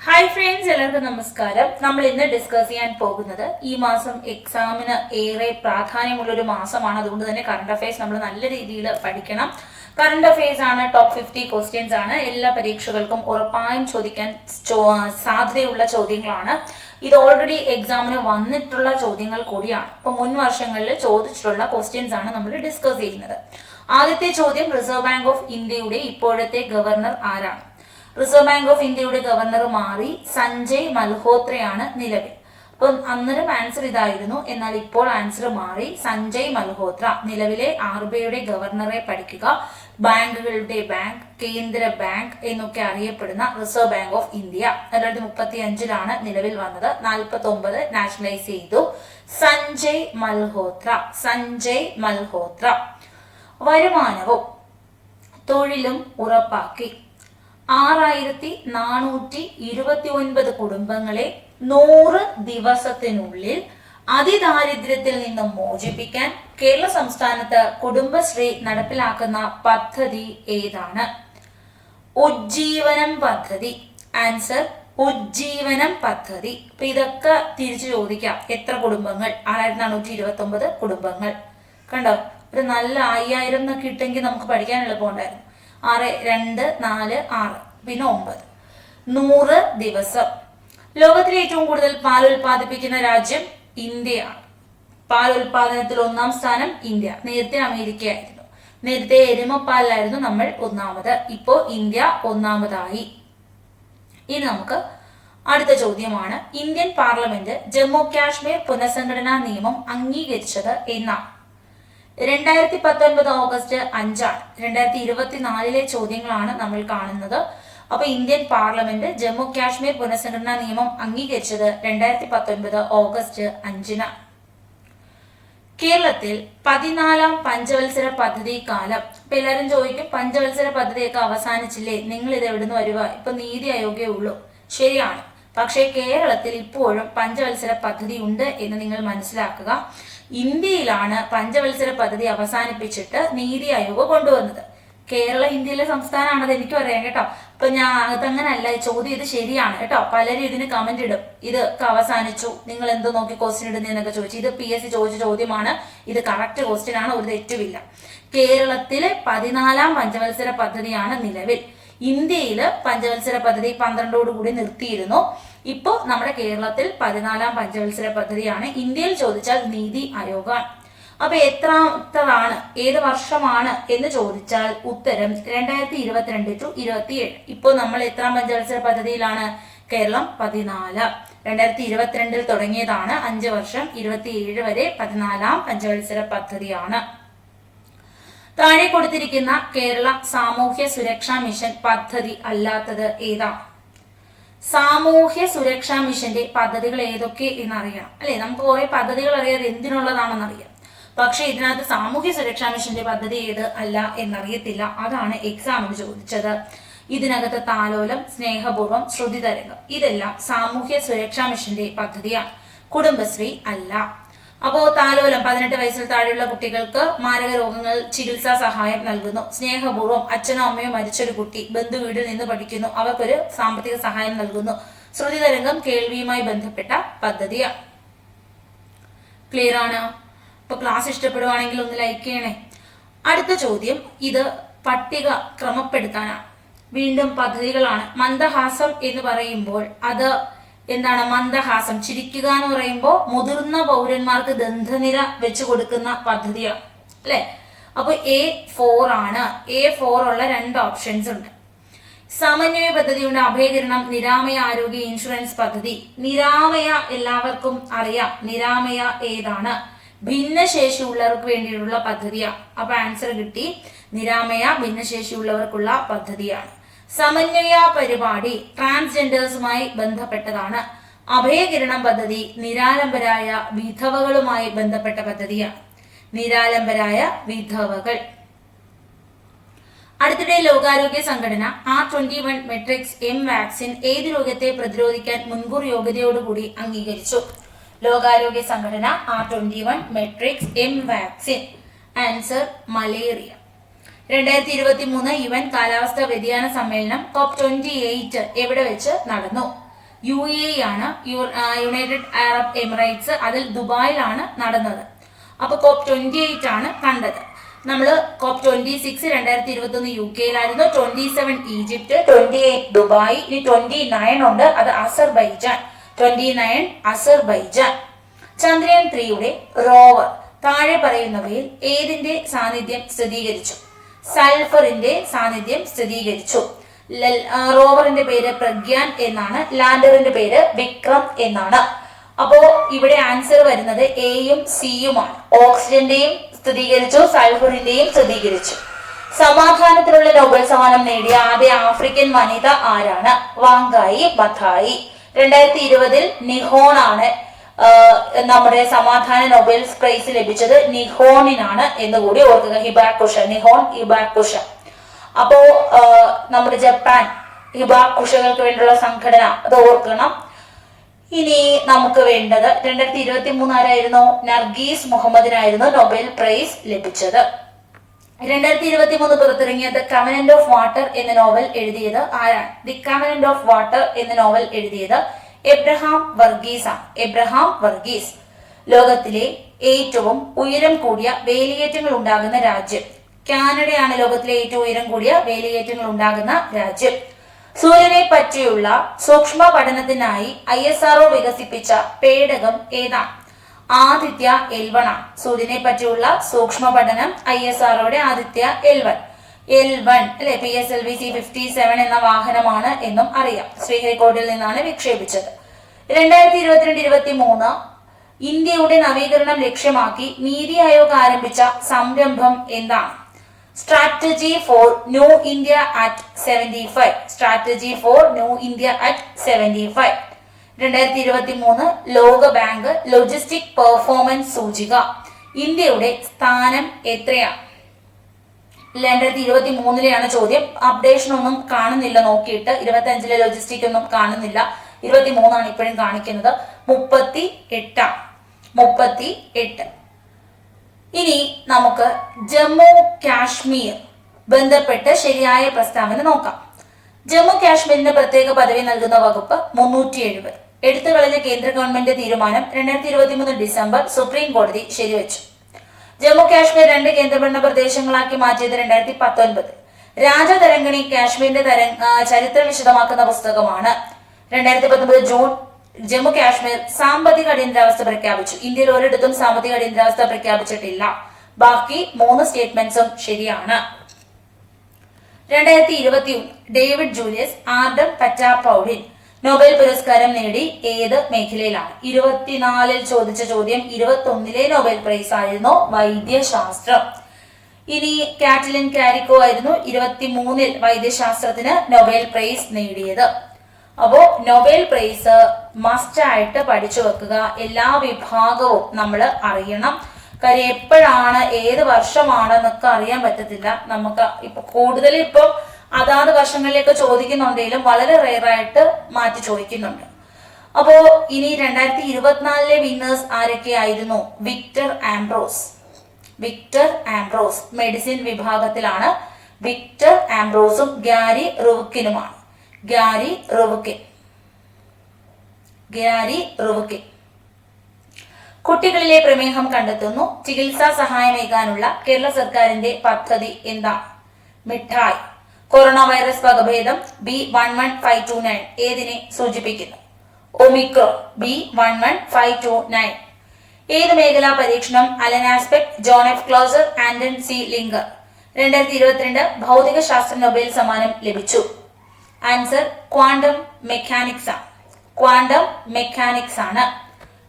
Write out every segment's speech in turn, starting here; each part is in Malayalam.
ഹായ് ഫ്രണ്ട്സ്, എല്ലാവർക്കും നമസ്കാരം. നമ്മൾ ഇന്ന് ഡിസ്കസ് ചെയ്യാൻ പോകുന്നത് ഈ മാസം എക്സാമിന് ഏറെ പ്രാധാന്യമുള്ള ഒരു മാസമാണ്. അതുകൊണ്ട് തന്നെ കറണ്ട് അഫയേഴ്സ് നമ്മൾ നല്ല രീതിയിൽ പഠിക്കണം. കറണ്ട് അഫയേഴ്സ് ആണ്, ടോപ്പ് 50 ക്വസ്റ്റ്യൻസ് ആണ്. എല്ലാ പരീക്ഷകൾക്കും ഉറപ്പായും ചോദിക്കാൻ സാധ്യതയുള്ള ചോദ്യങ്ങളാണ്. ഇത് ഓൾറെഡി എക്സാമിന് വന്നിട്ടുള്ള ചോദ്യങ്ങൾ കൂടിയാണ്. ഇപ്പൊ മുൻ വർഷങ്ങളിൽ ചോദിച്ചിട്ടുള്ള ക്വസ്റ്റ്യൻസ് ആണ് നമ്മൾ ഡിസ്കസ് ചെയ്യുന്നത്. ആദ്യത്തെ ചോദ്യം, റിസർവ് ബാങ്ക് ഓഫ് ഇന്ത്യയുടെ ഇപ്പോഴത്തെ ഗവർണർ ആരാണ്? റിസർവ് ബാങ്ക് ഓഫ് ഇന്ത്യയുടെ ഗവർണർ മാറി സഞ്ജയ് മൽഹോത്രയാണ് നിലവിൽ. അപ്പം അന്നേരം ആൻസർ ഇതായിരുന്നു, എന്നാൽ ഇപ്പോൾ ആൻസർ മാറി. സഞ്ജയ് മൽഹോത്ര നിലവിലെ RBIയുടെ ഗവർണറെ പഠിക്കുക. ബാങ്കുകളുടെ ബാങ്ക്, കേന്ദ്ര ബാങ്ക് എന്നൊക്കെ അറിയപ്പെടുന്ന റിസർവ് ബാങ്ക് ഓഫ് ഇന്ത്യ 1935 നിലവിൽ വന്നത്. 49 നാഷണലൈസ് ചെയ്തു. സഞ്ജയ് മൽഹോത്ര. വരുമാനവും തൊഴിലും ഉറപ്പാക്കി 6429 കുടുംബങ്ങളെ 100 ദിവസത്തിനുള്ളിൽ അതിദാരിദ്ര്യത്തിൽ നിന്നും മോചിപ്പിക്കാൻ കേരള സംസ്ഥാനത്ത് കുടുംബശ്രീ നടപ്പിലാക്കുന്ന പദ്ധതി ഏതാണ്? ഉജ്ജീവനം പദ്ധതി. ആൻസർ ഉജ്ജീവനം പദ്ധതി. അപ്പൊ ഇതൊക്കെ തിരിച്ചു ചോദിക്കാം. എത്ര കുടുംബങ്ങൾ? 6429 കുടുംബങ്ങൾ. കണ്ടോ, ഒരു നല്ല 5000 എന്നൊക്കെ ഇട്ടെങ്കിൽ നമുക്ക് പഠിക്കാൻ എളുപ്പമുണ്ടായിരുന്നു. 6, 2, 4, 6 പിന്നെ 9. 100 ദിവസം. ലോകത്തിലെ ഏറ്റവും കൂടുതൽ പാൽ ഉൽപ്പാദിപ്പിക്കുന്ന രാജ്യം ഇന്ത്യയാണ്. പാൽ ഉൽപാദനത്തിൽ 1-ാം സ്ഥാനം ഇന്ത്യ. നേരത്തെ അമേരിക്ക ആയിരുന്നു. നേരത്തെ എരുമപ്പാലിലായിരുന്നു നമ്മൾ 1-ാമത്. ഇപ്പോ ഇന്ത്യ 1-ാമതായി. ഇനി നമുക്ക് അടുത്ത ചോദ്യമാണ്, ഇന്ത്യൻ പാർലമെന്റ് ജമ്മു കാശ്മീർ പുനഃസംഘടനാ നിയമം അംഗീകരിച്ചത് എന്നാണ്? 2019 ഓഗസ്റ്റ് 5. 2024 ചോദ്യങ്ങളാണ് നമ്മൾ കാണുന്നത്. അപ്പൊ ഇന്ത്യൻ പാർലമെന്റ് ജമ്മു കാശ്മീർ പുനഃസംഘടനാ നിയമം അംഗീകരിച്ചത് 2019 ഓഗസ്റ്റ് 5. കേരളത്തിൽ 14-ാം പഞ്ചവത്സര പദ്ധതി കാലം. ഇപ്പൊ എല്ലാവരും ചോദിക്കും, പഞ്ചവത്സര പദ്ധതിയൊക്കെ അവസാനിച്ചില്ലേ, നിങ്ങൾ ഇത് എവിടുന്ന് വരുക? ഇപ്പൊ നീതി ആയോഗേ ഉള്ളൂ. ശരിയാണ്, പക്ഷേ കേരളത്തിൽ ഇപ്പോഴും പഞ്ചവത്സര പദ്ധതി ഉണ്ട് എന്ന് നിങ്ങൾ മനസ്സിലാക്കുക. ഇന്ത്യയിലാണ് പഞ്ചവത്സര പദ്ധതി അവസാനിപ്പിച്ചിട്ട് നീതി ആയോഗ് കൊണ്ടുവന്നത്. കേരള ഇന്ത്യയിലെ സംസ്ഥാനമാണത്, എനിക്കും അറിയാം കേട്ടോ. അപ്പൊ അതങ്ങനല്ല, ചോദ്യം ഇത് ശരിയാണ് കേട്ടോ. പലരും ഇതിന് കമന്റ് ഇടും, ഇതൊക്കെ അവസാനിച്ചു, നിങ്ങൾ എന്തോ നോക്കി ക്വസ്റ്റ്യൻ ഇടുന്നതെന്നൊക്കെ ചോദിച്ചു. ഇത് PSC ചോദിച്ച ചോദ്യമാണ്. ഇത് കറക്റ്റ് ക്വസ്റ്റ്യൻ ആണ്, ഒരു തെറ്റുമില്ല. കേരളത്തിലെ 14-ാം പഞ്ചവത്സര പദ്ധതിയാണ് നിലവിൽ. ഇന്ത്യയില് പഞ്ചവത്സര പദ്ധതി 12ഓടുകൂടി നിർത്തിയിരുന്നു. ഇപ്പോ നമ്മുടെ കേരളത്തിൽ 14-ാം പഞ്ചവത്സര പദ്ധതിയാണ്. ഇന്ത്യയിൽ ചോദിച്ചാൽ നീതി ആയോഗാണ്. അപ്പൊ എത്രാമത്തതാണ്, ഏത് വർഷമാണ് എന്ന് ചോദിച്ചാൽ ഉത്തരം 2022 to 27. ഇപ്പോ നമ്മൾ എത്രാം പഞ്ചവത്സര പദ്ധതിയിലാണ്? കേരളം 14. 2022 തുടങ്ങിയതാണ്, 5 വർഷം, 27 വരെ 14-ാം പഞ്ചവത്സര പദ്ധതിയാണ്. താഴെ കൊടുത്തിരിക്കുന്ന കേരള സാമൂഹ്യ സുരക്ഷാ മിഷൻ പദ്ധതി അല്ലാത്തത് ഏതാണ്? സാമൂഹ്യ സുരക്ഷാ മിഷന്റെ പദ്ധതികൾ ഏതൊക്കെ എന്നറിയണം അല്ലെ? നമുക്ക് കുറെ പദ്ധതികൾ അറിയാതെ എന്തിനുള്ളതാണെന്ന് അറിയാം. പക്ഷെ ഇതിനകത്ത് സാമൂഹ്യ സുരക്ഷാ മിഷന്റെ പദ്ധതി ഏത് അല്ല എന്നറിയത്തില്ല. അതാണ് എക്സാമിന് ചോദിച്ചത്. ഇതിനകത്ത് താലോലം, സ്നേഹപൂർവ്വം, ശ്രുതിതരംഗം ഇതെല്ലാം സാമൂഹ്യ സുരക്ഷാ മിഷന്റെ പദ്ധതിയാണ്. കുടുംബശ്രീ അല്ല. അപ്പോ താലോലം 18 വയസ്സിൽ താഴെയുള്ള കുട്ടികൾക്ക് മാരക രോഗങ്ങൾ ചികിത്സാ സഹായം നൽകുന്നു. സ്നേഹപൂർവ്വം അച്ഛനോ അമ്മയോ മരിച്ചൊരു കുട്ടി ബന്ധു വീട്ടിൽ നിന്ന് പഠിക്കുന്നു, അവർക്കൊരു സാമ്പത്തിക സഹായം നൽകുന്നു. ശ്രുതിതരംഗം കേൾവിയുമായി ബന്ധപ്പെട്ട പദ്ധതിയാണ്. ക്ലിയർ ആണ്? ഇപ്പൊ ക്ലാസ് ഇഷ്ടപ്പെടുവാണെങ്കിൽ ഒന്ന് ലൈക്ക് ചെയ്യണേ. അടുത്ത ചോദ്യം, ഇത് പട്ടിക ക്രമപ്പെടുത്താനാണ്. വീണ്ടും പദ്ധതികളാണ്. മന്ദഹാസം എന്ന് പറയുമ്പോൾ അത് എന്താണ്? മന്ദഹാസം, ചിരിക്കുക എന്ന് പറയുമ്പോൾ മുതിർന്ന പൗരന്മാർക്ക് ദന്തനിര വെച്ച് കൊടുക്കുന്ന പദ്ധതിയാണ് അല്ലെ? അപ്പൊ A4 ആണ്. A4 ഉള്ള 2 ഓപ്ഷൻസ് ഉണ്ട്. സമന്വയ പദ്ധതിയുണ്ട്. അഭയകിരണം, നിരാമയ ആരോഗ്യ ഇൻഷുറൻസ് പദ്ധതി. നിരാമയ എല്ലാവർക്കും അറിയാം. നിരാമയ ഏതാണ്? ഭിന്നശേഷിയുള്ളവർക്ക് വേണ്ടിയിട്ടുള്ള പദ്ധതിയാണ്. അപ്പൊ ആൻസർ കിട്ടി. നിരാമയ ഭിന്നശേഷിയുള്ളവർക്കുള്ള പദ്ധതിയാണ്. സമന്വയ പരിപാടി ട്രാൻസ്ജെൻഡേഴ്സുമായി ബന്ധപ്പെട്ടതാണ്. അഭയകിരണം പദ്ധതി നിരാലംബരായ വിധവകളുമായി ബന്ധപ്പെട്ട പദ്ധതിയാണ്. നിരാലംബരായ വിധവകൾ. അടുത്തിടെ ലോകാരോഗ്യ സംഘടന R21 മെട്രിക്സ് M വാക്സിൻ ഏത് രോഗത്തെ പ്രതിരോധിക്കാൻ മുൻകൂർ യോഗ്യതയോടുകൂടി അംഗീകരിച്ചു? ലോകാരോഗ്യ സംഘടന R21 matrix M vaccine. Answer malaria. 2023 UN കാലാവസ്ഥാ വ്യതിയാന സമ്മേളനം COP28 എവിടെ വെച്ച് നടന്നു? UAE ആണ്, യുണൈറ്റഡ് അറബ് എമിറേറ്റ്സ്, അതിൽ ദുബായിലാണ് നടന്നത്. അപ്പോൾ COP28 ആണ് കണ്ടത്. നമ്മൾ COP26 2021 UK-യിലായിരുന്നു, 27 ഈജിപ്റ്റ്, 28 ദുബായ്, ഇനി 29 ഉണ്ട്, അത് അസർബൈജാൻ. 29 അസർബൈജാൻ. ചന്ദ്രയാൻ 3യുടെ റോവർ താഴെ പറയുന്നവയിൽ ഏതിന്റെ സാന്നിധ്യം സ്ഥിരീകരിച്ചു? സൾഫറിന്റെ സാന്നിധ്യം സ്ഥിരീകരിച്ചു. റോവറിന്റെ പേര് പ്രഗ്യാൻ എന്നാണ്, ലാൻഡറിന്റെ പേര് വിക്രം എന്നാണ്. അപ്പോ ഇവിടെ ആൻസർ വരുന്നത് എയും സിയുമാണ്. ഓക്സിജന്റെയും സ്ഥിരീകരിച്ചു, സൾഫറിന്റെയും സ്ഥിരീകരിച്ചു. സമാധാനത്തിനുള്ള നോബൽ സമ്മാനം നേടിയ ആദ്യ ആഫ്രിക്കൻ വനിത ആരാണ്? വാങ്കായി മഥായി. 2020 നിഹോൺ ആണ് നമ്മുടെ സമാധാന നൊബേൽ പ്രൈസ് ലഭിച്ചത്. നിഹോണിനാണ് എന്ന് കൂടി ഓർക്കുക. ഹിബാക്കുഷ, നിഹോൺ ഹിബാക്കുഷ. അപ്പോ നമ്മുടെ ജപ്പാൻ ഹിബാക്കുഷകൾക്ക് വേണ്ടിയുള്ള സംഘടന, അത് ഓർക്കണം. ഇനി നമുക്ക് വേണ്ടത് 2023 ആരായിരുന്നു? നർഗീസ് മുഹമ്മദിനായിരുന്നു നൊബേൽ പ്രൈസ് ലഭിച്ചത്. 2023 പുറത്തിറങ്ങിയ ദ കവനന്റ് ഓഫ് വാട്ടർ എന്ന നോവൽ എഴുതിയത് ആരാണ്? ദി കവനന്റ് ഓഫ് വാട്ടർ എന്ന നോവൽ എഴുതിയത് എബ്രഹാം വർഗീസ് ആണ്. എബ്രഹാം വർഗീസ്. ലോകത്തിലെ ഏറ്റവും ഉയരം കൂടിയ വേലിയേറ്റങ്ങൾ ഉണ്ടാകുന്ന രാജ്യം? കാനഡയാണ് ലോകത്തിലെ ഏറ്റവും ഉയരം കൂടിയ വേലിയേറ്റങ്ങൾ ഉണ്ടാകുന്ന രാജ്യം. സൂര്യനെ പറ്റിയുള്ള സൂക്ഷ്മ പഠനത്തിനായി ISRO വികസിപ്പിച്ച പേടകം ഏതാണ്? ആദിത്യ L1 ആണ്. സൂര്യനെ പറ്റിയുള്ള സൂക്ഷ്മ പഠനം ISROയുടെ ആദിത്യ L1 അല്ലെ. PSLV C-57 എന്ന വാഹനമാണ് എന്നും അറിയാം. ശ്രീഹരിക്കോട്ടിൽ നിന്നാണ് വിക്ഷേപിച്ചത്. 2022-23 ഇന്ത്യയുടെ നവീകരണം ലക്ഷ്യമാക്കി നീതി ആയോഗ് ആരംഭിച്ച സംരംഭം എന്താണ്? Strategy for new India at 75. Strategy for new India at 75. 2023 ലോക ബാങ്ക് ലോജിസ്റ്റിക് പെർഫോമൻസ് സൂചിക ഇന്ത്യയുടെ സ്ഥാനം എത്രയാണ്? 2023 ചോദ്യം. അപ്ഡേഷൻ ഒന്നും കാണുന്നില്ല നോക്കിയിട്ട്. 25 ലോജിസ്റ്റിക് ഒന്നും കാണുന്നില്ല. 23 ഇപ്പോഴും കാണിക്കുന്നത്. 38. ഇനി നമുക്ക് ജമ്മു കാശ്മീർ ബന്ധപ്പെട്ട് ശരിയായ പ്രസ്താവന നോക്കാം. ജമ്മു കാശ്മീരിന് പ്രത്യേക പദവി നൽകുന്ന വകുപ്പ് 370. എടുത്തു കളഞ്ഞ കേന്ദ്ര ഗവൺമെന്റ് തീരുമാനം 2023 ഡിസംബർ സുപ്രീം കോടതി ശരിവെച്ചു. ജമ്മു കാശ്മീർ 2 കേന്ദ്രഭരണ പ്രദേശങ്ങളാക്കി മാറ്റിയത് 2019. രാജതരംഗിണി കാശ്മീരിന്റെ ചരിത്രം വിശദമാക്കുന്ന പുസ്തകമാണ്. 2019 ജൂൺ ജമ്മു കാശ്മീർ സാമ്പത്തിക അടിയന്തരാവസ്ഥ പ്രഖ്യാപിച്ചു. ഇന്ത്യയിൽ ഒരിടത്തും സാമ്പത്തിക അടിയന്തരാവസ്ഥ പ്രഖ്യാപിച്ചിട്ടില്ല. ബാക്കി 3 സ്റ്റേറ്റ്മെന്റ്സും ശരിയാണ്. 2021 ഡേവിഡ് ജൂലിയസ് ആർഡം പറ്റാപൌഡിൻ നോബൽ പുരസ്കാരം നേടി ഏത് മേഖലയിലാണ്? 24 ചോദിച്ച ചോദ്യം. 21 നോബൽ പ്രൈസ് ആയിരുന്നു വൈദ്യശാസ്ത്രം. ഇനി കാറ്റലിൻ കാരിക്കോ ആയിരുന്നു 23 വൈദ്യശാസ്ത്രത്തിന് നൊബേൽ പ്രൈസ് നേടിയത്. അപ്പോ നൊബേൽ പ്രൈസ് മസ്റ്റ് ആയിട്ട് പഠിച്ചു വെക്കുക. എല്ലാ വിഭാഗവും നമ്മൾ അറിയണം. കാര്യം എപ്പോഴാണ് ഏത് വർഷമാണ് എന്നൊക്കെ അറിയാൻ പറ്റത്തില്ല. നമുക്ക് ഇപ്പൊ കൂടുതൽ ഇപ്പം അതാത് വർഷങ്ങളിലേക്ക് ചോദിക്കുന്നുണ്ടെങ്കിലും വളരെ റെയറായിട്ട് മാറ്റി ചോദിക്കുന്നുണ്ട്. അപ്പോ ഇനി 2024 വിന്നേഴ്സ് ആരൊക്കെയായിരുന്നു? വിക്ടർ ആംബ്രോസ് മെഡിസിൻ വിഭാഗത്തിലാണ്. വിക്ടർ ആംബ്രോസും ഗ്യാരി റുവിക്കിനുമാണ്. Gary Ruvkun. കുട്ടികളിലെ പ്രമേഹം കണ്ടെത്തുന്നു. ചികിത്സാ സഹായമേകാനുള്ള കേരള സർക്കാരിന്റെ പദ്ധതി എന്താണ്? മിഠായി. കൊറോണ വൈറസ് വകഭേദം B11529 ഏതിനെ സൂചിപ്പിക്കുന്നു? ഒമിക്രോൺ. B11529. ഏത് മേഖലാ പരീക്ഷണം? Alain Aspect, John F Clauser, Anton Zeilinger. 2022 ഭൗതിക ശാസ്ത്ര നൊബേൽ സമ്മാനം ലഭിച്ചു. ആൻസർ ക്വാണ്ടം മെക്കാനിക്സ് ആണ്.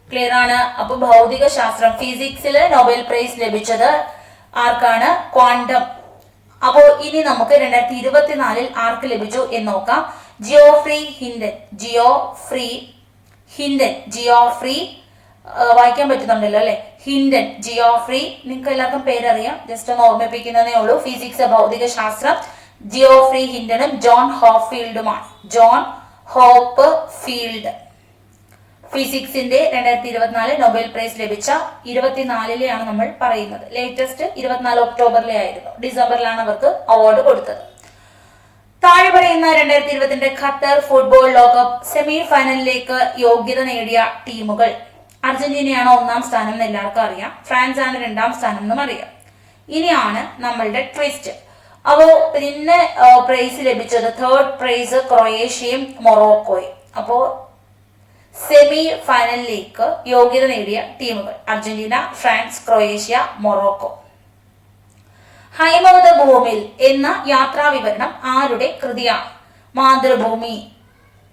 ക്ലിയർ ആണ്. അപ്പൊ ഭൗതിക ശാസ്ത്രം ഫിസിക്സിൽ നൊബേൽ പ്രൈസ് ലഭിച്ചത് ആർക്കാണ്? ക്വാണ്ടം. അപ്പോ ഇനി നമുക്ക് 2024 ആർക്ക് ലഭിച്ചു എന്ന് നോക്കാം. ജിയോഫ്രീ വായിക്കാൻ പറ്റുന്നുണ്ടല്ലോ അല്ലെ? ഹിൻഡൻ, ജിയോഫ്രീ. നിങ്ങൾക്ക് എല്ലാവർക്കും പേരറിയാം, ജസ്റ്റ് ഒന്ന് ഓർമ്മിപ്പിക്കുന്നതേ ഉള്ളൂ. ഫിസിക്സ് ഭൗതിക ശാസ്ത്രം ജിയോഫ്രീ ഹിൻഡനും ജോൺ ഹോപ്ഫീൽഡുമാണ്. John Hopfield. ഫിസിക്സിന്റെ 2024 നൊബേൽ പ്രൈസ് ലഭിച്ച 24 നമ്മൾ പറയുന്നത്. ലേറ്റസ്റ്റ് 24 ഒക്ടോബറിലെ ആയിരുന്നു. ഡിസംബറിലാണ് അവർക്ക് അവാർഡ് കൊടുത്തത്. താഴെ പറയുന്ന 2022 ഖത്തർ ഫുട്ബോൾ ലോകകപ്പ് സെമി ഫൈനലിലേക്ക് യോഗ്യത നേടിയ ടീമുകൾ. അർജന്റീനയാണ് 1-ാം സ്ഥാനം എന്ന് എല്ലാവർക്കും അറിയാം. ഫ്രാൻസ് ആണ് 2-ാം സ്ഥാനം എന്നും അറിയാം. ഇനിയാണ് നമ്മളുടെ ട്വിസ്റ്റ്. അപ്പോ പിന്നെ പ്രൈസ് ലഭിച്ചത് 3rd പ്രൈസ് ക്രൊയേഷ്യയും മൊറോക്കോയും. അപ്പോ സെമി ഫൈനലിലേക്ക് യോഗ്യത നേടിയ ടീമുകൾ അർജന്റീന, ഫ്രാൻസ്, ക്രൊയേഷ്യ, മൊറോക്കോ. ഹൈമവത ഭൂമിൽ എന്ന യാത്രാ വിവരണം ആരുടെ കൃതിയാണ്? മാതൃഭൂമി.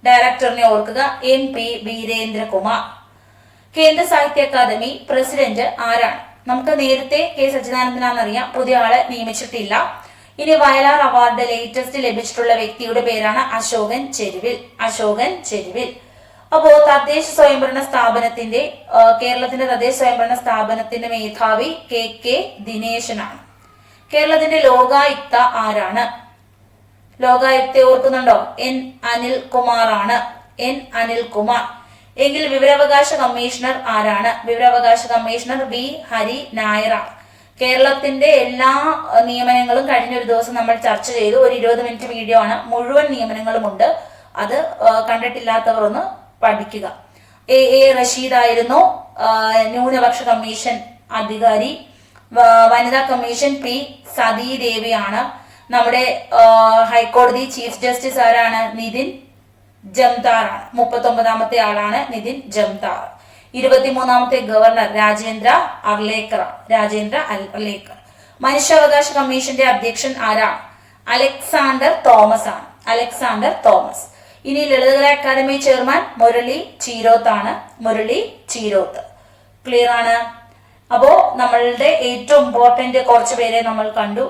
ഡയറക്ടറിനെ ഓർക്കുക, MP വീരേന്ദ്രകുമാർ. കേന്ദ്ര സാഹിത്യ അക്കാദമി പ്രസിഡന്റ് ആരാണ്? നമുക്ക് നേരത്തെ K സച്ചിദാനന്ദനാണെന്നറിയാം, പുതിയ ആളെ നിയമിച്ചിട്ടില്ല. ഇനി വയലാർ അവാർഡ് ലേറ്റസ്റ്റ് ലഭിച്ചിട്ടുള്ള വ്യക്തിയുടെ പേരാണ് അശോകൻ ചെരുവിൽ. അശോകൻ ചെരുവിൽ. അപ്പോ തദ്ദേശ സ്വയംഭരണ സ്ഥാപനത്തിന്റെ കേരളത്തിന്റെ തദ്ദേശ സ്വയംഭരണ സ്ഥാപനത്തിന്റെ മേധാവി KK ദിനേശനാണ്. കേരളത്തിന്റെ ലോകായുക്ത ആരാണ്? ലോകായുക്തയെ ഓർക്കുന്നുണ്ടോ? N അനിൽകുമാർ ആണ്. N അനിൽകുമാർ. എങ്കിൽ വിവരാവകാശ കമ്മീഷണർ ആരാണ്? വിവരാവകാശ കമ്മീഷണർ B ഹരി നായരാണ്. കേരളത്തിന്റെ എല്ലാ നിയമനങ്ങളും കഴിഞ്ഞ ഒരു ദിവസം നമ്മൾ ചർച്ച ചെയ്തു. ഒരു 20 മിനിറ്റ് വീഡിയോ ആണ്. മുഴുവൻ നിയമനങ്ങളും ഉണ്ട്. അത് കണ്ടിട്ടില്ലാത്തവർ ഒന്ന് പഠിക്കുക. A റഷീദ് ആയിരുന്നു ന്യൂനപക്ഷ കമ്മീഷൻ അധികാരി. വനിതാ കമ്മീഷൻ P സതീദേവിയാണ്. നമ്മുടെ ഹൈക്കോടതി ചീഫ് ജസ്റ്റിസ് ആരാണ്? നിതിൻ ജംതാർ ആണ്. 39ാമത്തെ ആളാണ് നിതിൻ ജംതാർ. 23ാമത്തെ ഗവർണർ രാജേന്ദ്ര അർലേക്കർ. രാജേന്ദ്ര അർലേക്കർ. മനുഷ്യാവകാശ കമ്മീഷന്റെ അധ്യക്ഷൻ ആരാണ്? അലക്സാണ്ടർ തോമസ് ആണ്. Alexander Thomas. ഇനി ലളിതകലാ അക്കാദമി ചെയർമാൻ മുരളി ചീരോത്ത് ആണ്. മുരളി ചീരോത്ത്. ക്ലിയർ ആണ്? അപ്പോ നമ്മളുടെ ഏറ്റവും ഇമ്പോർട്ടന്റ് കുറച്ച് പേരെ നമ്മൾ കണ്ടു.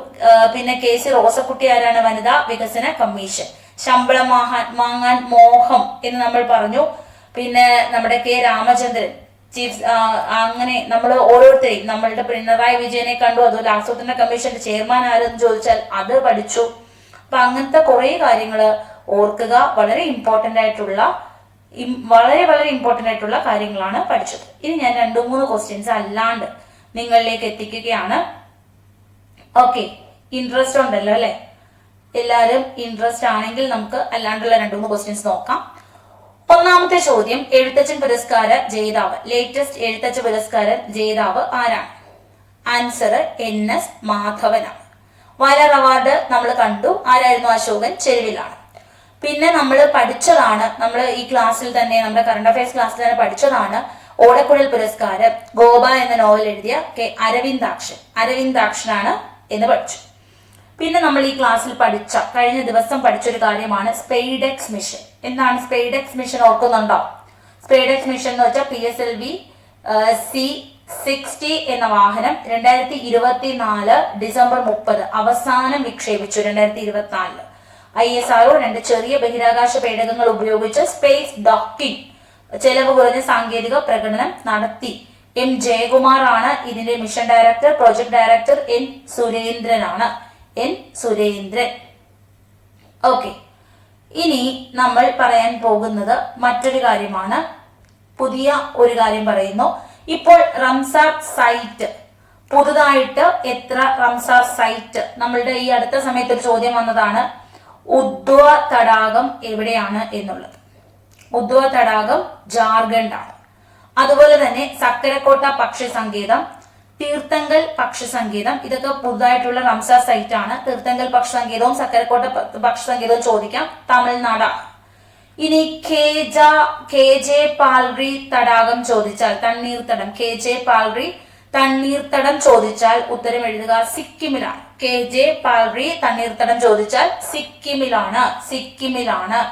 പിന്നെ KC റോസക്കുട്ടി ആരാണ്? വനിതാ വികസന കമ്മീഷൻ. ശമ്പളം വാങ്ങാൻ മോഹം എന്ന് നമ്മൾ പറഞ്ഞു. പിന്നെ നമ്മുടെ K രാമചന്ദ്രൻ ചീഫ്. അങ്ങനെ നമ്മൾ ഓരോരുത്തരെയും നമ്മളുടെ പിണറായി വിജയനെ കണ്ടു. അതുപോലെ ആസൂത്രണ കമ്മീഷന്റെ ചെയർമാൻ ആരെന്ന് ചോദിച്ചാൽ അത് പഠിച്ചു. അപ്പൊ അങ്ങനത്തെ കുറെ കാര്യങ്ങൾ ഓർക്കുക. വളരെ ഇമ്പോർട്ടന്റ് ആയിട്ടുള്ള വളരെ ഇമ്പോർട്ടന്റ് ആയിട്ടുള്ള കാര്യങ്ങളാണ് പഠിച്ചത്. ഇനി ഞാൻ 2-3 ക്വസ്റ്റ്യൻസ് അല്ലാണ്ട് നിങ്ങളിലേക്ക് എത്തിക്കുകയാണ്. ഓക്കെ, ഇൻട്രസ്റ്റ് ഉണ്ടല്ലോ അല്ലെ? എല്ലാവരും ഇൻട്രസ്റ്റ് ആണെങ്കിൽ നമുക്ക് അല്ലാണ്ടുള്ള 2-3 ക്വസ്റ്റ്യൻസ് നോക്കാം. ഒന്നാമത്തെ ചോദ്യം, എഴുത്തച്ഛൻ പുരസ്കാര ജേതാവ്, ലേറ്റസ്റ്റ് എഴുത്തച്ഛ പുരസ്കാര ജേതാവ് ആരാണ്? Answer NS മാധവനാണ്. വയലാർ അവാർഡ് നമ്മൾ കണ്ടു. ആരായിരുന്നു? അശോകൻ ചെരുവിലാണ്. പിന്നെ നമ്മൾ പഠിച്ചതാണ്, നമ്മൾ ഈ ക്ലാസ്സിൽ തന്നെ നമ്മുടെ കറണ്ട് അഫയേഴ്സ് ക്ലാസ്സിൽ തന്നെ പഠിച്ചതാണ് ഓടക്കുഴൽ പുരസ്കാരം ഗോപ എന്ന നോവൽ എഴുതിയ അരവിന്ദാക്ഷനാണ് എന്ന് പഠിച്ചു. പിന്നെ നമ്മൾ ഈ ക്ലാസ്സിൽ കഴിഞ്ഞ ദിവസം പഠിച്ചൊരു കാര്യമാണ് സ്പെയ്ഡെക്സ് മിഷൻ. എന്താണ് സ്പെയ്ഡെക്സ് മിഷൻ? ഓർക്കുന്നുണ്ടോ? സ്പെയ്ഡെക്സ് മിഷൻ എന്ന് വെച്ചാൽ PSLV C60 എന്ന വാഹനം 2024 ഡിസംബർ 30 അവസാനം വിക്ഷേപിച്ചു. 2024 ISRO 2 ചെറിയ ബഹിരാകാശ പേടകങ്ങൾ ഉപയോഗിച്ച് സ്പേസ് ഡോക്കിംഗ് ചെലവ് കുറഞ്ഞ സാങ്കേതിക പ്രകടനം നടത്തി. M ജയകുമാർ ആണ് ഇതിന്റെ mission director. Project director N Surendran ആണ്. N സുരേന്ദ്രൻ. ഓക്കെ, ഇനി നമ്മൾ പറയാൻ പോകുന്നത് മറ്റൊരു കാര്യമാണ്. പുതിയ ഒരു കാര്യം പറയുന്നു. ഇപ്പോൾ റംസാർ സൈറ്റ് പുതുതായിട്ട് എത്ര റംസാർ സൈറ്റ്? നമ്മളുടെ ഈ അടുത്ത സമയത്ത് ഒരു ചോദ്യം വന്നതാണ്, ഉദ്വ തടാകം എവിടെയാണ് എന്നുള്ളത്. ഉദ്വ തടാകം ജാർഖണ്ഡ് ആണ്. അതുപോലെ തന്നെ സക്കരക്കോട്ട പക്ഷി സങ്കേതം, തീർത്ഥങ്കൽ പക്ഷി സങ്കേതം, ഇതൊക്കെ പുതുതായിട്ടുള്ള റംസാർ സൈറ്റ് ആണ്. തീർത്ഥങ്കൽ പക്ഷി സങ്കേതവും സക്കരക്കോട്ട പക്ഷി സങ്കേതവും ചോദിക്കാം, തമിഴ്നാടാണ്. ഇനി KJ പാൽറി തടാകം ചോദിച്ചാൽ, തണ്ണീർത്തടം KJ പാൽറി തണ്ണീർത്തടം ചോദിച്ചാൽ ഉത്തരം എഴുതുക സിക്കിമിലാണ്. KJ പാൽറി തണ്ണീർത്തടം ചോദിച്ചാൽ സിക്കിമിലാണ്.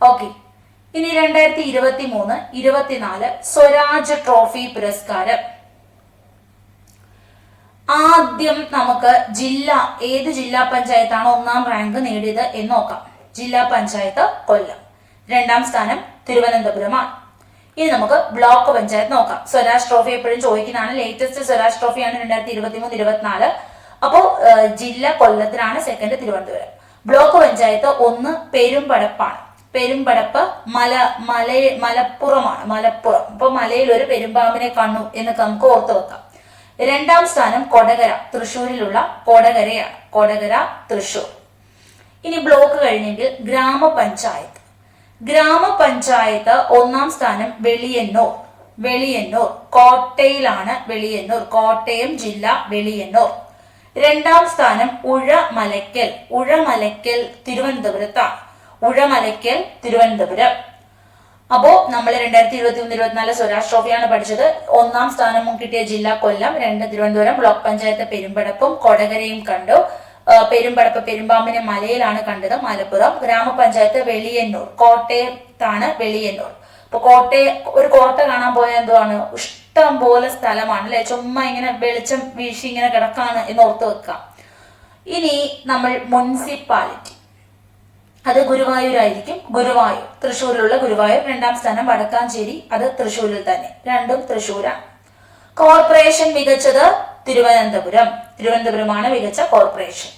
ഓക്കെ, ഇനി 2023-24 സ്വരാജ് ട്രോഫി പുരസ്കാരം. ആദ്യം നമുക്ക് ഏത് ജില്ലാ പഞ്ചായത്താണ് 1-ാം റാങ്ക് നേടിയത് എന്ന് നോക്കാം. ജില്ലാ പഞ്ചായത്ത് കൊല്ലം. 2-ാം സ്ഥാനം തിരുവനന്തപുരമാണ്. ഇനി നമുക്ക് ബ്ലോക്ക് പഞ്ചായത്ത് നോക്കാം. സ്വരാജ് ട്രോഫി എപ്പോഴും ചോദിക്കുന്നതാണ്. ലേറ്റസ്റ്റ് സ്വരാജ് ട്രോഫിയാണ് 2023-24. അപ്പോൾ ജില്ല കൊല്ലത്തിനാണ്, സെക്കൻഡ് തിരുവനന്തപുരം. ബ്ലോക്ക് പഞ്ചായത്ത് 1 പെരുമ്പടപ്പാണ്. പെരുമ്പടപ്പ് മലപ്പുറമാണ്. മലപ്പുറം. അപ്പൊ മലയിൽ ഒരു പെരുമ്പാമ്പിനെ കണ്ടു എന്ന് നമുക്ക് ഓർത്തു വെക്കാം. 2-ാം സ്ഥാനം കൊടകര, തൃശ്ശൂരിലുള്ള കൊടകരയാണ്. കൊടകര, തൃശ്ശൂർ. ഇനി ബ്ലോക്ക് കഴിഞ്ഞെങ്കിൽ ഗ്രാമപഞ്ചായത്ത്. ഗ്രാമപഞ്ചായത്ത് ഒന്നാം സ്ഥാനം വെളിയന്നൂർ. വെളിയന്നൂർ കോട്ടയിലാണ്. വെളിയന്നൂർ കോട്ടയം ജില്ല വെളിയന്നൂർ. രണ്ടാം സ്ഥാനം ഉഴമലയ്ക്കൽ. ഉഴമലയ്ക്കൽ തിരുവനന്തപുരത്താണ്. ഉഴമലയ്ക്കൽ തിരുവനന്തപുരം. അപ്പോ നമ്മൾ 2023-24 സ്വരാജ് ട്രോഫിയാണ് പഠിച്ചത്. ഒന്നാം സ്ഥാനവും കിട്ടിയ ജില്ല കൊല്ലം, 2 തിരുവനന്തപുരം, ബ്ലോക്ക് പഞ്ചായത്ത് പെരുമ്പടപ്പും കൊടകരയും കണ്ടു. പെരുമ്പടപ്പ് പെരുമ്പാമ്പിനെ മലയിലാണ് കണ്ടത്, മലപ്പുറം. ഗ്രാമപഞ്ചായത്ത് വെളിയന്നൂർ കോട്ടയത്താണ്. വെളിയന്നൂർ. അപ്പൊ ഒരു കോട്ട കാണാൻ പോയ എന്തുവാണ്, ഇഷ്ടം പോലെ സ്ഥലമാണ് അല്ലെ. ചുമ്മാ ഇങ്ങനെ വെളിച്ചം വീശി ഇങ്ങനെ കിടക്കാണ് എന്ന് ഓർത്ത് വെക്കാം. ഇനി നമ്മൾ മുനിസിപ്പാലിറ്റി, അത് ഗുരുവായൂരായിരിക്കും. ഗുരുവായൂർ തൃശ്ശൂരിലുള്ള ഗുരുവായൂർ. രണ്ടാം സ്ഥാനം വടക്കാഞ്ചേരി, അത് തൃശ്ശൂരിൽ തന്നെ. രണ്ടും തൃശ്ശൂരാണ്. കോർപ്പറേഷൻ മികച്ചത് തിരുവനന്തപുരം. തിരുവനന്തപുരമാണ് മികച്ച കോർപ്പറേഷൻ.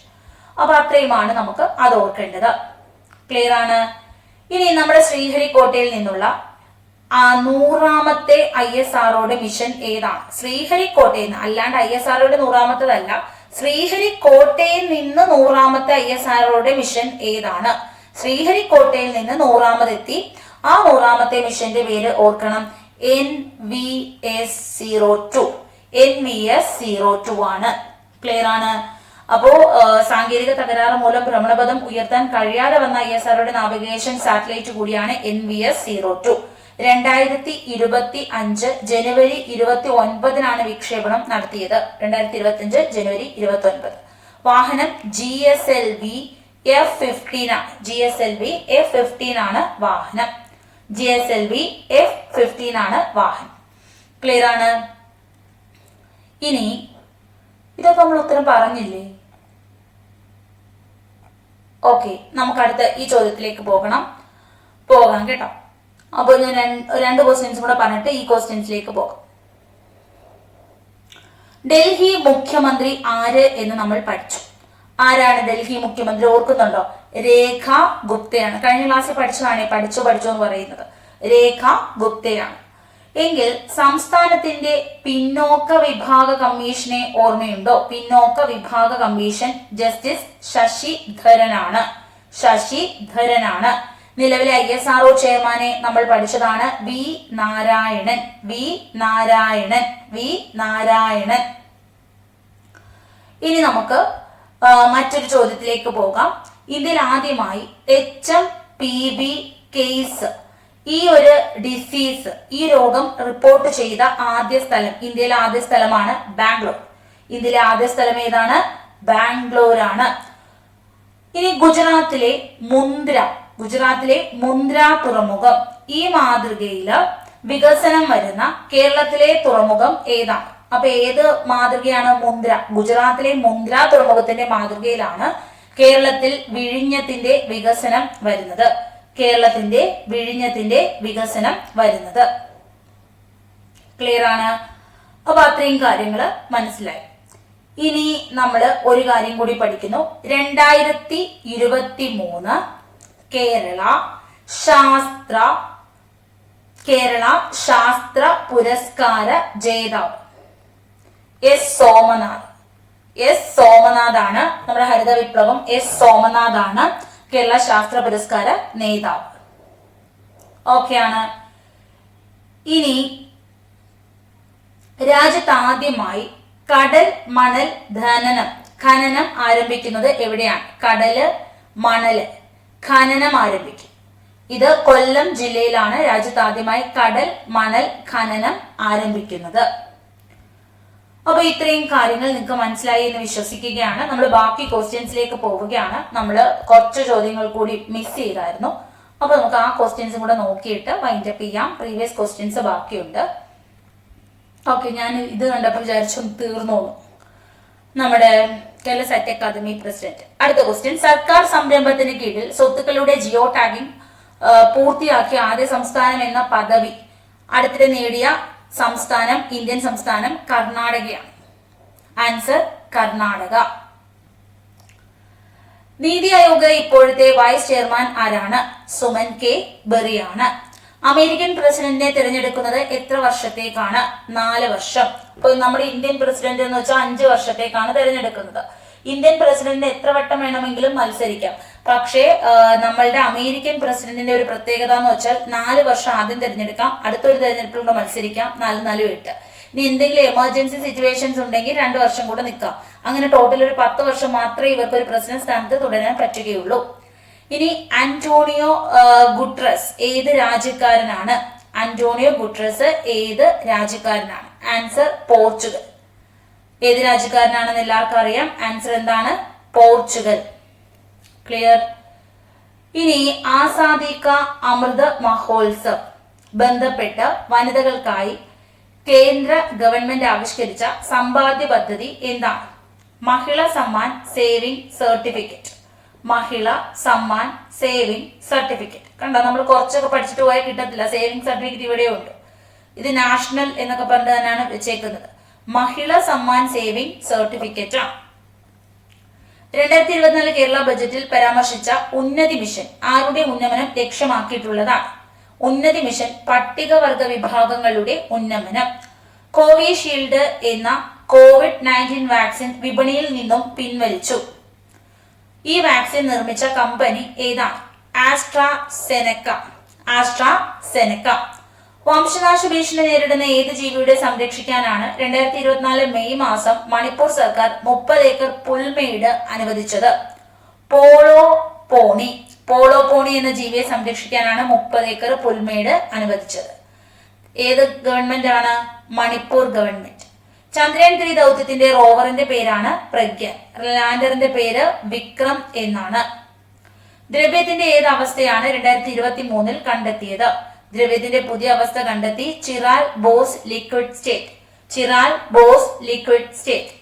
അപ്പൊ അത്രയുമാണ് നമുക്ക് അത് ഓർക്കേണ്ടത്. ക്ലിയർ ആണ്. ഇനി നമ്മുടെ ശ്രീഹരിക്കോട്ടയിൽ നിന്നുള്ള 100ാമത്തെ ISROയുടെ മിഷൻ ഏതാണ്? ശ്രീഹരിക്കോട്ടയിൽ നിന്ന്, അല്ലാണ്ട് ISROയുടെ 100ാമത്തതല്ല, ശ്രീഹരിക്കോട്ടയിൽ നിന്ന് 100ാമത്തെ ISROയുടെ മിഷൻ ഏതാണ്? ശ്രീഹരിക്കോട്ടയിൽ നിന്ന് 100ാമതെത്തി. ആ 100ാമത്തെ മിഷന്റെ പേര് ഓർക്കണം, NVS-02. NVS-02 ആണ്. ക്ലിയർ ആണ്. അപ്പോ സാങ്കേതിക തകരാറ് മൂലം ഭ്രമണപഥം ഉയർത്താൻ കഴിയാതെ വന്ന ISROയുടെ നാവിഗേഷൻ സാറ്റലൈറ്റ് കൂടിയാണ് NVS-02. 2025 ജനുവരി 29 വിക്ഷേപണം നടത്തിയത്. 2025 ജനുവരി 29. വാഹനം GSLV F-15 ആണ്. GSLV F-15 ആണ് വാഹനം. GSLV F-15 ആണ് വാഹനം. ക്ലിയർ ആണ്. ഇനി ഇതൊക്കെ നമ്മൾ ഉത്തരം പറഞ്ഞില്ലേ? ഓക്കെ, നമുക്ക് അടുത്ത ഈ ചോദ്യത്തിലേക്ക് പോകാം കേട്ടോ. അപ്പോൾ ഞാൻ രണ്ട് ക്വസ്റ്റ്യൻസും കൂടെ പറഞ്ഞിട്ട് ഈ ക്വസ്റ്റ്യൻസിലേക്ക് പോകാം. ഡൽഹി മുഖ്യമന്ത്രി ആര് എന്ന് നമ്മൾ പഠിച്ചു. ആരാണ് ഡൽഹി മുഖ്യമന്ത്രി? ഓർക്കുന്നുണ്ടോ? രേഖ ഗുപ്തയാണ്. കഴിഞ്ഞ ക്ലാസ്സിൽ പഠിച്ചതാണ് പഠിച്ചു എന്ന് പറയുന്നത്. രേഖ ഗുപ്തയാണ്. എങ്കിൽ സംസ്ഥാനത്തിന്റെ പിന്നോക്ക വിഭാഗ കമ്മീഷനെ ഓർമ്മയുണ്ടോ? പിന്നോക്ക വിഭാഗ കമ്മീഷൻ ജസ്റ്റിസ് ശശിധരനാണ്. ശശിധരനാണ്. നിലവിലെ ISRO ചെയർമാനെ നമ്മൾ പഠിച്ചതാണ് വി നാരായണൻ. ഇനി നമുക്ക് മറ്റൊരു ചോദ്യത്തിലേക്ക് പോകാം. ഇതിൽ ആദ്യമായി HMPV കേസ്, ഈ ഒരു ഡിസീസ്, ഈ രോഗം റിപ്പോർട്ട് ചെയ്ത ആദ്യ സ്ഥലം, ഇന്ത്യയിലെ ആദ്യ സ്ഥലമാണ് ബാംഗ്ലൂർ. ഇന്ത്യയിലെ ആദ്യ സ്ഥലം ഏതാണ്? ബാംഗ്ലൂരാണ്. ഇനി ഗുജറാത്തിലെ മുന്ദ്ര തുറമുഖം, ഈ മാതൃകയില് വികസനം വരുന്ന കേരളത്തിലെ തുറമുഖം ഏതാണ്? അപ്പൊ ഏത് മാതൃകയാണ്? മുന്ദ്ര. ഗുജറാത്തിലെ മുന്ദ്ര തുറമുഖത്തിന്റെ മാതൃകയിലാണ് കേരളത്തിൽ വിഴിഞ്ഞത്തിന്റെ വികസനം വരുന്നത്. ക്ലിയർ ആണ്. അപ്പൊ അത്രയും കാര്യങ്ങൾ മനസ്സിലായി. ഇനി നമ്മൾ ഒരു കാര്യം കൂടി പഠിക്കുന്നു. 2023 കേരള ശാസ്ത്ര പുരസ്കാര ജേതാവ് സോമനാഥ് ആണ്. നമ്മുടെ ഹരിത വിപ്ലവം സോമനാഥ് ആണ് കേരള ശാസ്ത്ര പുരസ്കാര നേതാവ്. ഓക്കെ ആണ്. ഇനി രാജ്യത്ത് ആദ്യമായി കടൽ മണൽ ഖനനം ആരംഭിക്കുന്നത് എവിടെയാണ്? കടല് മണല് ഖനനം ആരംഭിക്കും. ഇത് കൊല്ലം ജില്ലയിലാണ് രാജ്യത്ത് ആദ്യമായി കടൽ മണൽ ഖനനം ആരംഭിക്കുന്നത്. അപ്പൊ ഇത്രയും കാര്യങ്ങൾ നിങ്ങൾക്ക് മനസ്സിലായി എന്ന് വിശ്വസിക്കുകയാണ്. നമ്മൾ ബാക്കി ക്വസ്റ്റ്യൻസിലേക്ക് പോവുകയാണ്. നമ്മൾ കുറച്ച് ചോദ്യങ്ങൾ കൂടി മിസ് ചെയ്തായിരുന്നു. അപ്പൊ നമുക്ക് ആ ക്വസ്റ്റ്യൻസും കൂടെ നോക്കിയിട്ട് വൈൻഡപ്പ് ചെയ്യാം. പ്രീവിയസ് ക്വസ്റ്റ്യൻസ് ബാക്കിയുണ്ട്. ഓക്കെ, ഞാൻ ഇത് കണ്ടപ്പോൾ വിചാരിച്ചു തീർന്നോളൂ. നമ്മുടെ കേരള സാറ്റ് അക്കാദമി പ്രസിഡന്റ്. അടുത്ത ക്വസ്റ്റ്യൻ, സർക്കാർ സംരംഭത്തിന് കീഴിൽ സ്വത്തുക്കളുടെ ജിയോ ടാഗിംഗ് പൂർത്തിയാക്കിയ ആദ്യ സംസ്ഥാനം എന്ന പദവി അടുത്തിടെ നേടിയ സംസ്ഥാനം, ഇന്ത്യൻ സംസ്ഥാനം കർണാടകയാണ്. ആൻസർ കർണാടക. നീതി ആയോഗ് ഇപ്പോഴത്തെ വൈസ് ചെയർമാൻ ആരാണ്? സുമൻ കെ ബെറിയാണ്. അമേരിക്കൻ പ്രസിഡന്റിനെ തിരഞ്ഞെടുക്കുന്നത് എത്ര വർഷത്തേക്കാണ്? 4 വർഷം. ഇപ്പൊ നമ്മുടെ ഇന്ത്യൻ പ്രസിഡന്റ് എന്ന് വെച്ചാൽ 5 വർഷത്തേക്കാണ് തിരഞ്ഞെടുക്കുന്നത്. ഇന്ത്യൻ പ്രസിഡന്റിന് എത്ര വട്ടം വേണമെങ്കിലും മത്സരിക്കാം. പക്ഷേ നമ്മളുടെ അമേരിക്കൻ പ്രസിഡന്റിന്റെ ഒരു പ്രത്യേകത എന്ന് വെച്ചാൽ 4 വർഷം ആദ്യം തിരഞ്ഞെടുക്കാം, അടുത്തൊരു തെരഞ്ഞെടുപ്പിലൂടെ മത്സരിക്കാം, 4 4 8. ഇനി എന്തെങ്കിലും എമർജൻസി സിറ്റുവേഷൻസ് ഉണ്ടെങ്കിൽ 2 വർഷം കൂടെ നിൽക്കാം. അങ്ങനെ ടോട്ടൽ ഒരു 10 വർഷം മാത്രമേ ഇവർക്ക് ഒരു പ്രസിഡന്റ് സ്ഥാനത്ത് തുടരാൻ പറ്റുകയുള്ളൂ. ഇനി അന്റോണിയോ ഗുട്രസ് ഏത് രാജ്യക്കാരനാണ്? അന്റോണിയോ ഗുട്രസ് ഏത് രാജ്യക്കാരനാണ്? Answer Portugal. ഏത് രാജ്യക്കാരനാണെന്ന് എല്ലാവർക്കും അറിയാം. ആൻസർ എന്താണ്? പോർച്ചുഗൽ. ക്ലിയർ. ഇനി ആസാദി കാ അമൃത് മഹോത്സവ് ബന്ധപ്പെട്ട് വനിതകൾക്കായി കേന്ദ്ര ഗവൺമെന്റ് ആവിഷ്കരിച്ച സമ്പാദ്യ പദ്ധതി എന്താണ്? മഹിള സമ്മാൻ സേവിംഗ് സർട്ടിഫിക്കറ്റ്. മഹിള സമ്മാൻ സേവിംഗ് സർട്ടിഫിക്കറ്റ്. കണ്ടോ, നമ്മൾ കുറച്ചൊക്കെ പഠിച്ചിട്ട് പോയാൽ കിട്ടത്തില്ല. സേവിംഗ് സർട്ടിഫിക്കറ്റ് ഇവിടെ ഉണ്ട്. ഇത് നാഷണൽ എന്നൊക്കെ പറഞ്ഞ് തന്നെയാണ് വെച്ചേക്കുന്നത്. മഹിള സമ്മാൻ സേവിംഗ് സർട്ടിഫിക്കറ്റ് ആണ്. 2024 കേരള ബജറ്റിൽ പരാമർശിച്ച ഉന്നതി മിഷൻ ആരുടെ ഉന്നമനം ലക്ഷ്യമാക്കിയിട്ടുള്ളതാണ്? ഉന്നതി മിഷൻ പട്ടികവർഗ വിഭാഗങ്ങളുടെ ഉന്നമനം. കോവിഷീൽഡ് എന്ന COVID-19 വാക്സിൻ വിപണിയിൽ നിന്നും പിൻവലിച്ചു. ഈ വാക്സിൻ നിർമ്മിച്ച കമ്പനി ഏതാണ്? ആസ്ട്രാസെനെക്ക. ആസ്ട്രാസെനെക്ക. വംശനാശ ഭീഷണി നേരിടുന്ന ഏത് ജീവിയുടെ സംരക്ഷിക്കാനാണ് 2024 മെയ് മാസം മണിപ്പൂർ സർക്കാർ 30 ഏക്കർ പുൽമേട് അനുവദിച്ചത്? പോളോ പോണി. പോളോ പോണി എന്ന ജീവിയെ സംരക്ഷിക്കാനാണ് 30 ഏക്കർ പുൽമേട് അനുവദിച്ചത്. ഏത് ഗവൺമെന്റ് ആണ്? മണിപ്പൂർ ഗവൺമെന്റ്. ചന്ദ്രയാൻ 3 ദൗത്യത്തിന്റെ റോവറിന്റെ പേരാണ് പ്രഗ്യാൻ. ലാൻഡറിന്റെ പേര് വിക്രം എന്നാണ്. ദ്രവ്യത്തിന്റെ ഏത് അവസ്ഥയാണ് 2023 കണ്ടെത്തിയത്? ദ്രവ്യത്തിന്റെ പുതിയ അവസ്ഥ കണ്ടെത്തി chiral Bose liquid state. Chiral Bose liquid state.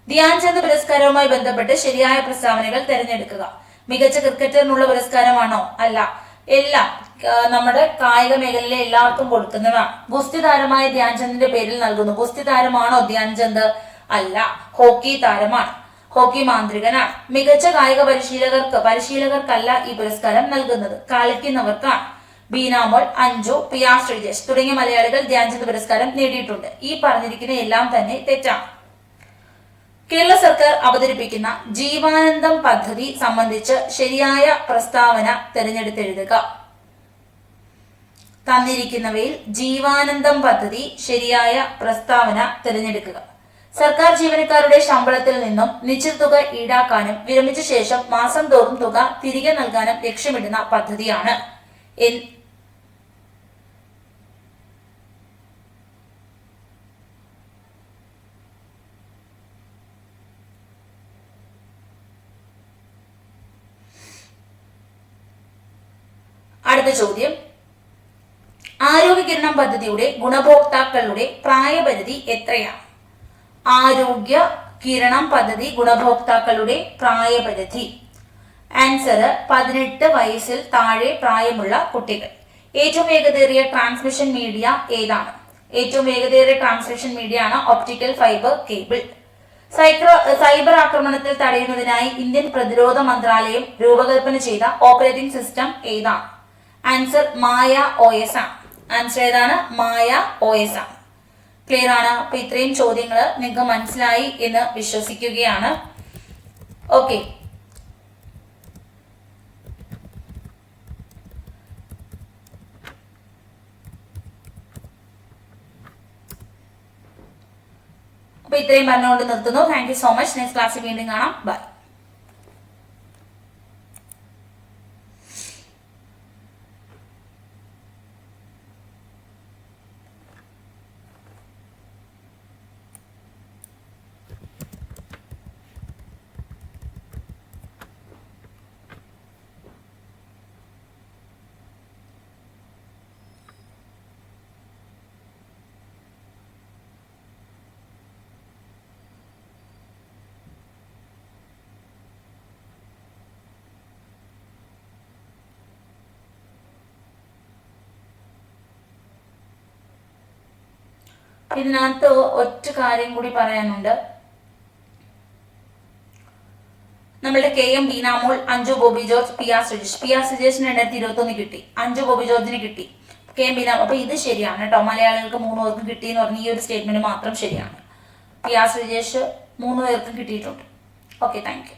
Dhyan Chand പുരസ്കാരവുമായി ബന്ധപ്പെട്ട് ശരിയായ പ്രസ്താവനകൾ തിരഞ്ഞെടുക്കുക. മികച്ച ക്രിക്കറ്ററിനുള്ള പുരസ്കാരമാണോ? അല്ല. എല്ലാം നമ്മുടെ കായിക മേഖലയിലെ എല്ലാവർക്കും കൊടുക്കുന്നതാണ്. ഗുസ്തി താരമായ ധ്യാൻചന്ദിന്റെ പേരിൽ നൽകുന്നു. ഗുസ്തി താരമാണോ ധ്യാൻചന്ദ്? അല്ല, ഹോക്കി താരമാണ്. ഹോക്കി മാന്ത്രികനാണ്. മികച്ച കായിക പരിശീലകർക്കല്ല ഈ പുരസ്കാരം നൽകുന്നത്, കളിക്കുന്നവർക്കാണ്. ബീനാമോൾ, അഞ്ജു, പിയാ ശ്രീജേഷ് തുടങ്ങിയ മലയാളികൾ ധ്യാൻചന്ദ് പുരസ്കാരം നേടിയിട്ടുണ്ട്. ഈ പറഞ്ഞിരിക്കുന്ന എല്ലാം തന്നെ തെറ്റാണ്. കേരള സർക്കാർ അവതരിപ്പിക്കുന്ന ജീവാനന്ദം പദ്ധതി സംബന്ധിച്ച് ശരിയായ പ്രസ്താവന തിരഞ്ഞെടുത്തെഴുതുക. തന്നിരിക്കുന്നവയിൽ ജീവാനന്ദം പദ്ധതി ശരിയായ പ്രസ്താവന തിരഞ്ഞെടുക്കുക. സർക്കാർ ജീവനക്കാരുടെ ശമ്പളത്തിൽ നിന്നും നിശ്ചിത തുക ഈടാക്കാനും വിരമിച്ച ശേഷം മാസം തോറും തുക തിരികെ നൽകാനും ലക്ഷ്യമിടുന്ന പദ്ധതിയാണ്. അടുത്ത ചോദ്യം, ആരോഗ്യ കിരണം പദ്ധതിയുടെ ഗുണഭോക്താക്കളുടെ പ്രായപരിധി എത്രയാണ്? ആരോഗ്യ കിരണം പദ്ധതി ഗുണഭോക്താക്കളുടെ പ്രായപരിധി. ആൻസർ 18 വയസ്സിൽ താഴെ പ്രായമുള്ള കുട്ടികൾ. ഏറ്റവും വേഗതയേറിയ ട്രാൻസ്മിഷൻ മീഡിയ ഏതാണ്? ഏറ്റവും വേഗതയേറിയ ട്രാൻസ്മിഷൻ മീഡിയ ആണ് ഒപ്റ്റിക്കൽ ഫൈബർ കേബിൾ. സൈബർ ആക്രമണത്തിൽ തടയുന്നതിനായി ഇന്ത്യൻ പ്രതിരോധ മന്ത്രാലയം രൂപകൽപ്പന ചെയ്ത ഓപ്പറേറ്റിംഗ് സിസ്റ്റം ഏതാണ്? ആൻസർ മായ OS ആണ്. ആൻസർ ഏതാണ്? മായ OS ആണ്. ക്ലിയർ ആണ്? അപ്പൊ ഇത്രയും ചോദ്യങ്ങൾ നിങ്ങൾക്ക് മനസ്സിലായി എന്ന് വിശ്വസിക്കുകയാണ്. ഓക്കെ, അപ്പൊ ഇത്രയും പറഞ്ഞുകൊണ്ട് നിർത്തുന്നു. Thank you so much. Next ക്ലാസ്സിൽ വീണ്ടും കാണാം. ബൈ. ഇതിനകത്ത് ഒറ്റ കാര്യം കൂടി പറയാനുണ്ട്. നമ്മളുടെ KM ബീനാമോൾ, അഞ്ജു ബോബി ജോർജ്, പിയാ സുജേഷിന് 2021 കിട്ടി, അഞ്ജു ബോബി ജോർജിന് കിട്ടി, KM ബീനാമോൾ. അപ്പൊ ഇത് ശരിയാണ് കേട്ടോ. മലയാളികൾക്ക് 3 പേർക്കും കിട്ടി എന്ന് പറഞ്ഞ ഈ ഒരു സ്റ്റേറ്റ്മെന്റ് മാത്രം ശരിയാണ്. പിയാ സുജേഷ് 3 പേർക്കും കിട്ടിയിട്ടുണ്ട്. Okay, thank you.